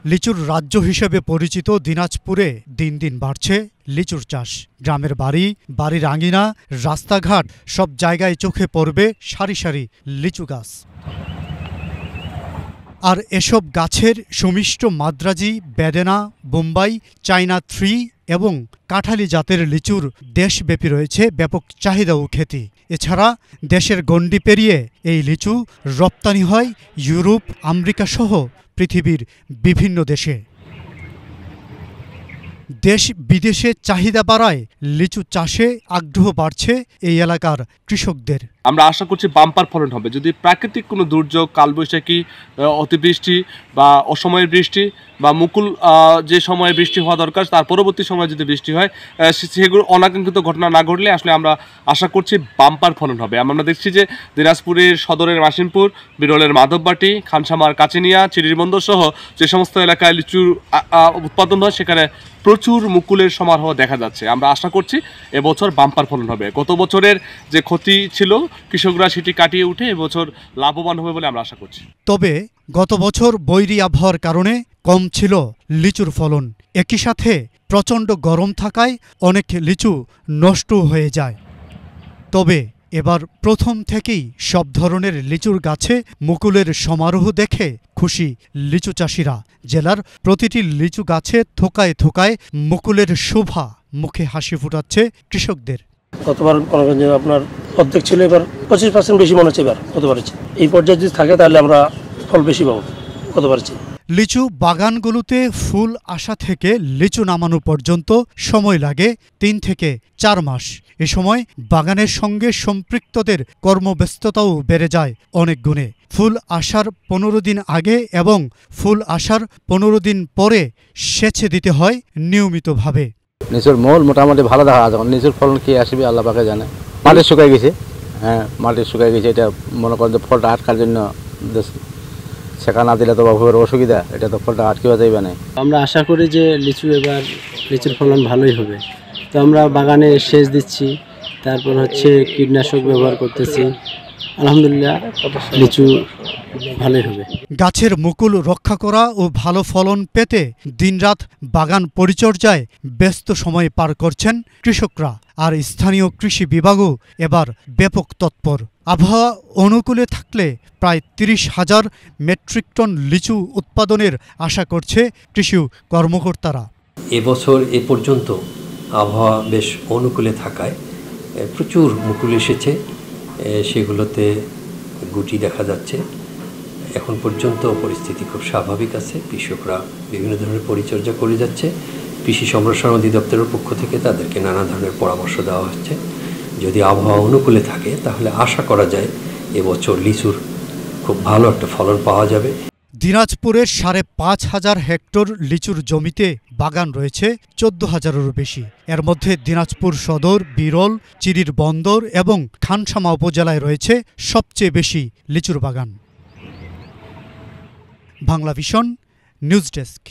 লিচুর রাজ্য হিসেবে পরিচিত দিনাজপুরে দিন দিন বাড়ছে লিচুর চাষ। গ্রামের বাড়ির আঙিনা, রাস্তাঘাট সব জায়গায় চোখে পড়বে সারি সারি লিচু গাছ। আর এসব গাছের সুমিষ্ট মাদ্রাজি, বেদেনা, বোম্বাই, চায়না 3 এবং কাঁঠালি জাতের লিচুর দেশব্যাপী রয়েছে ব্যাপক চাহিদা ও খ্যাতি। এছাড়া দেশের গণ্ডি পেরিয়ে এই লিচু রপ্তানি হয় ইউরোপ, আমেরিকা সহ পৃথিবীর বিভিন্ন দেশে। দেশ বিদেশে চাহিদা বাড়ায় লিচু চাষে আগ্রহ বাড়ছে এই এলাকার কৃষকদের। আমরা আশা করছি বাম্পার ফলন হবে। যদি প্রাকৃতিক কোনো দুর্যোগ, কালবৈশাখী, অতিবৃষ্টি বা অসময়ের বৃষ্টি বা মুকুল যে সময়ে বৃষ্টি হওয়া দরকার তার পরবর্তী সময়ে যদি বৃষ্টি হয়, সেগুলো অনাকাঙ্ক্ষিত ঘটনা না ঘটলে আসলে আমরা আশা করছি বাম্পার ফলন হবে। আমরা দেখছি যে দিনাজপুরের সদরের মাসিমপুর, বিরলের মাধববাটি, খানসামার কাচিনিয়া, চিরিরবন্দর সহ যে সমস্ত এলাকায় লিচুর উৎপাদন হয় সেখানে প্রচুর মুকুলের সমারোহ দেখা যাচ্ছে। আমরা আশা করছি এবছর বাম্পার ফলন হবে। গত বছরের যে ক্ষতি ছিল কৃষকরা সেটি কাটিয়ে উঠে এবছর লাভবান হবে বলে আমরা আশা করছি। তবে গত বছর বৈরী আবহাওয়ার কারণে কম ছিল লিচুর ফলন। একই সাথে প্রচণ্ড গরম থাকায় অনেক লিচু নষ্ট হয়ে যায়। তবে এবার প্রথম থেকেই সব ধরনের লিচুর গাছে মুকুলের সমারোহ দেখে খুশি লিচু চাষিরা। জেলার প্রতিটি লিচু গাছে থোকায় থোকায় মুকুলের শোভা, মুখে হাসি ফুটাচ্ছে কৃষকদের। গতবার আপনার অর্ধেক ছিল, এবার 25% বেশি মনে হচ্ছে। এবার গতবার এই পর্যায়ে যদি থাকে তাহলে আমরা ফল বেশি পাবো গতবার। লিচু বাগানগুলোতে ফুল আসা থেকে লিচু নামানো পর্যন্ত সময় লাগে 3 থেকে 4 মাস। এ সময় বাগানের সঙ্গে সম্পৃক্তদের কর্মব্যস্ততাও বেড়ে যায় অনেক গুণে। ফুল আসার 15 দিন আগে এবং ফুল আসার 15 দিন পরে সেচে দিতে হয় নিয়মিতভাবে। লিচুর মূল মোটামুটি ভালো দেখা যায়। লিচুর ফলন কি আসবে আল্লাহ পাকে জানে। মাটি শুকাই গেছে, মাটি শুকাই গেছে। এটা মনে করেন যে ফলটা আটকার জন্য সেকা না দিলে তো বাবুর অসুবিধা, এটা তো ফলটা আটকেও যাইবে না। আমরা আশা করি যে লিচুর ফলন ভালোই হবে। তো আমরা বাগানে সেচ দিচ্ছি, তারপর কীটনাশক ব্যবহার করতেছি। আলহামদুলিল্লাহ লিচু ভালোই হবে। গাছের মুকুল রক্ষা করা ও ভালো ফলন পেতে দিনরাত বাগান পরিচর্যায় ব্যস্ত সময় পার করছেন কৃষকরা। আর স্থানীয় কৃষি বিভাগও এবার ব্যাপক তৎপর। আবহাওয়া অনুকূলে থাকলে প্রায় 30,000 মেট্রিক টন লিচু উৎপাদনের আশা করছে কৃষি কর্মকর্তারা। এবছর এ পর্যন্ত আবহাওয়া বেশ অনুকূলে থাকায় প্রচুর মুকুল এসেছে, সেগুলোতে গুটি দেখা যাচ্ছে। এখন পর্যন্ত পরিস্থিতি খুব স্বাভাবিক আছে। কৃষকরা বিভিন্ন ধরনের পরিচর্যা করে যাচ্ছে। কৃষি সম্প্রসারণ অধিদপ্তরের পক্ষ থেকে তাদেরকে নানা ধরনের পরামর্শ দেওয়া হচ্ছে। যদি আবহাওয়া অনুকূলে থাকে তাহলে আশা করা যায় এবছর লিচুর খুব ভালো একটা ফলন পাওয়া যাবে। দিনাজপুরের 5,500 হেক্টর লিচুর জমিতে বাগান রয়েছে 14,000-এরও বেশি। এর মধ্যে দিনাজপুর সদর, বিরল, চিরিরবন্দর এবং খানসামা উপজেলায় রয়েছে সবচেয়ে বেশি লিচুর বাগান। Bangla vision news desk.